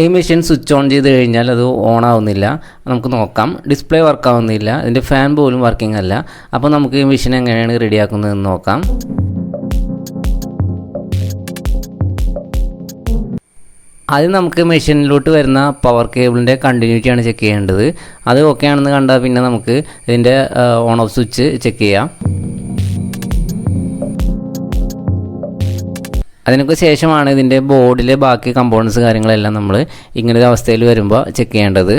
ഈ machine switch on ചെയ്ത് കഴിഞ്ഞാൽ അത് ഓൺ ആവുന്നില്ല. നമുക്ക് നോക്കാം. ഡിസ്പ്ലേ വർക്ക് ആവുന്നില്ല. ഇതിൻ്റെ ഫാൻ പോലും വർക്കിംഗ് അല്ല. അപ്പോൾ നമുക്ക് ഈ മെഷീൻ എങ്ങനെയാണ് റെഡിയാക്കുന്നതെന്ന് നോക്കാം. ആദ്യം നമുക്ക് മെഷീനിലോട്ട് വരുന്ന പവർ കേബിളിൻ്റെ കണ്ടിന്യൂറ്റിയാണ് ചെക്ക് ചെയ്യേണ്ടത്. അത് ഓക്കെ ആണെന്ന് കണ്ടാൽ പിന്നെ നമുക്ക് ഇതിൻ്റെ ഓൺ ഓഫ് സ്വിച്ച് ചെക്ക് ചെയ്യാം. അതിനൊക്കെ ശേഷമാണ് ഇതിൻ്റെ ബോർഡിലെ ബാക്കി കമ്പോണൻസ് കാര്യങ്ങളെല്ലാം നമ്മൾ ഇങ്ങനൊരു അവസ്ഥയിൽ വരുമ്പോൾ ചെക്ക് ചെയ്യേണ്ടത്.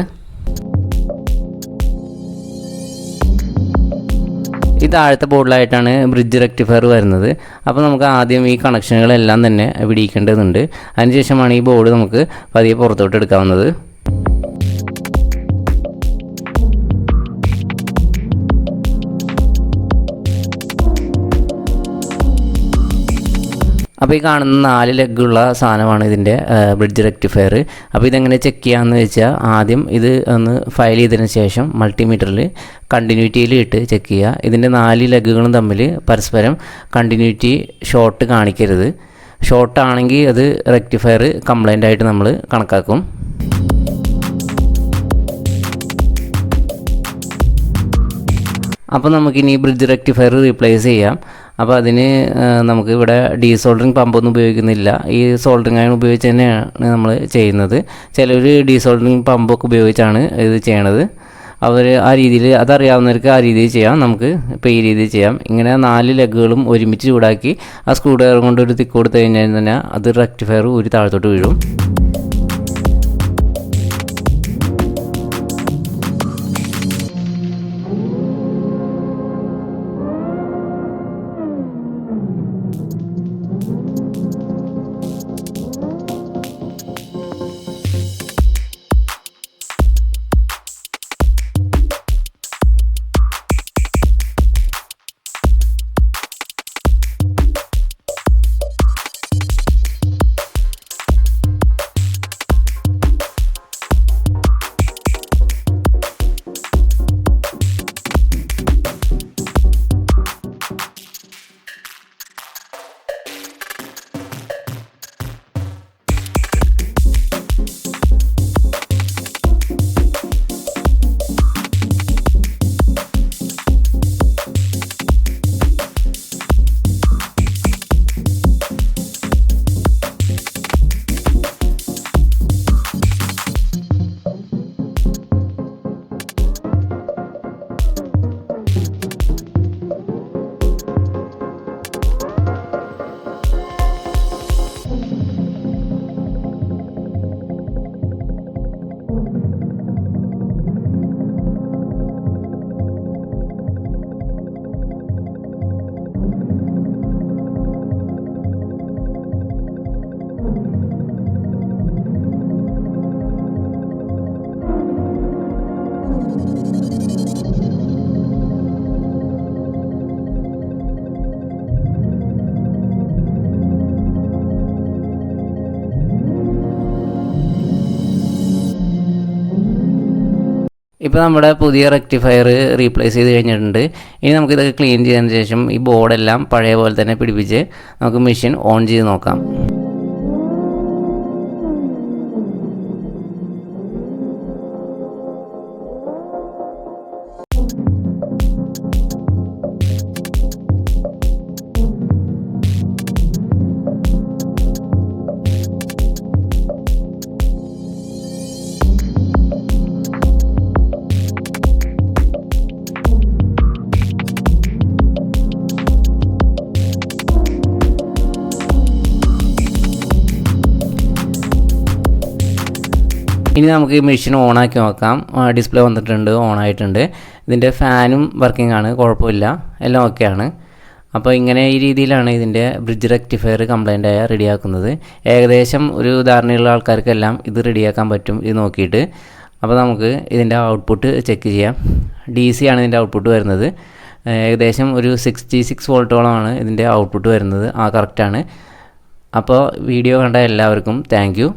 ഈ താഴത്തെ ബോർഡിലായിട്ടാണ് ബ്രിഡ്ജ് റെക്ടിഫയർ വരുന്നത്. അപ്പോൾ നമുക്ക് ആദ്യം ഈ കണക്ഷനുകളെല്ലാം തന്നെ പിടിക്കേണ്ടതുണ്ട്. അതിനുശേഷമാണ് ഈ ബോർഡ് നമുക്ക് പതിയെ പുറത്തോട്ട് എടുക്കാവുന്നത്. അപ്പോൾ ഈ കാണുന്ന 4 ലെഗുള്ള സാധനമാണ് ഇതിൻ്റെ ബ്രിഡ്ജ് റെക്ടിഫയർ. അപ്പോൾ ഇതെങ്ങനെ ചെക്ക് ചെയ്യാമെന്ന് വെച്ചാൽ ആദ്യം ഇത് ഒന്ന് ഫയൽ ചെയ്തതിന് ശേഷം മൾട്ടിമീറ്ററിൽ കണ്ടിന്യൂറ്റിയിൽ ഇട്ട് ചെക്ക് ചെയ്യുക. ഇതിൻ്റെ 4 ലെഗുകളും തമ്മിൽ പരസ്പരം കണ്ടിന്യൂറ്റി ഷോർട്ട് കാണിക്കരുത്. ഷോർട്ടാണെങ്കിൽ അത് റെക്ടിഫയർ കംപ്ലൈൻ്റ് ആയിട്ട് നമ്മൾ കണക്കാക്കും. അപ്പോൾ നമുക്കിനി ബ്രിഡ്ജ് റെക്ടിഫയർ റീപ്ലേസ് ചെയ്യാം. അപ്പോൾ അതിന് നമുക്ക് ഇവിടെ ഡീസോൾഡറിങ് പമ്പൊന്നും ഉപയോഗിക്കുന്നില്ല. ഈ സോൾഡറിങ് അയൺ ഉപയോഗിച്ച് തന്നെയാണ് നമ്മൾ ചെയ്യുന്നത്. ചിലർ ഡീസോൾഡറിങ് പമ്പൊക്കെ ഉപയോഗിച്ചാണ് ഇത് ചെയ്യണത്. അവർ ആ രീതിയിൽ അതറിയാവുന്നവർക്ക് ആ രീതിയിൽ ചെയ്യാം. നമുക്ക് ഇപ്പോൾ ഈ രീതിയിൽ ചെയ്യാം. ഇങ്ങനെ 4 ലെഗുകളും ഒരുമിച്ച് ചൂടാക്കി ആ സ്ക്രൂ ഡ്രൈവർ കൊണ്ട് ഒരു തിക്ക് കൊടുത്തു കഴിഞ്ഞാൽ തന്നെ അത് റെക്ടിഫയർ ഒരു താഴത്തോട്ട് വീഴും. ഇപ്പോൾ നമ്മുടെ പുതിയ റെക്ടിഫയർ റീപ്ലേസ് ചെയ്ത് കഴിഞ്ഞിട്ടുണ്ട്. ഇനി നമുക്കിതൊക്കെ ക്ലീൻ ചെയ്തതിന് ശേഷം ഈ ബോർഡെല്ലാം പഴയ പോലെ തന്നെ പിടിപ്പിച്ച് നമുക്ക് മെഷീൻ ഓൺ ചെയ്ത് നോക്കാം. ഇനി നമുക്ക് ഈ മെഷീൻ ഓണാക്കി നോക്കാം. ഡിസ്പ്ലേ വന്നിട്ടുണ്ട്, ഓണായിട്ടുണ്ട്. ഇതിൻ്റെ ഫാനും വർക്കിംഗ് ആണ്, കുഴപ്പമില്ല, എല്ലാം ഓക്കെയാണ്. അപ്പോൾ ഇങ്ങനെ ഈ രീതിയിലാണ് ഇതിൻ്റെ ബ്രിഡ്ജ് റെക്ടിഫയർ കംപ്ലൈൻ്റ് ആയ റെഡിയാക്കുന്നത്. ഏകദേശം ഒരു ധാരണയുള്ള ആൾക്കാർക്കെല്ലാം ഇത് റെഡിയാക്കാൻ പറ്റും ഇത് നോക്കിയിട്ട്. അപ്പോൾ നമുക്ക് ഇതിൻ്റെ ഔട്ട്പുട്ട് ചെക്ക് ചെയ്യാം. DC ആണ് ഇതിൻ്റെ ഔട്ട്പുട്ട് വരുന്നത്. ഏകദേശം ഒരു 66 വോൾട്ടോളമാണ് ഇതിൻ്റെ ഔട്ട്പുട്ട് വരുന്നത്. കറക്റ്റാണ്. അപ്പോൾ വീഡിയോ കണ്ട എല്ലാവർക്കും താങ്ക് യു.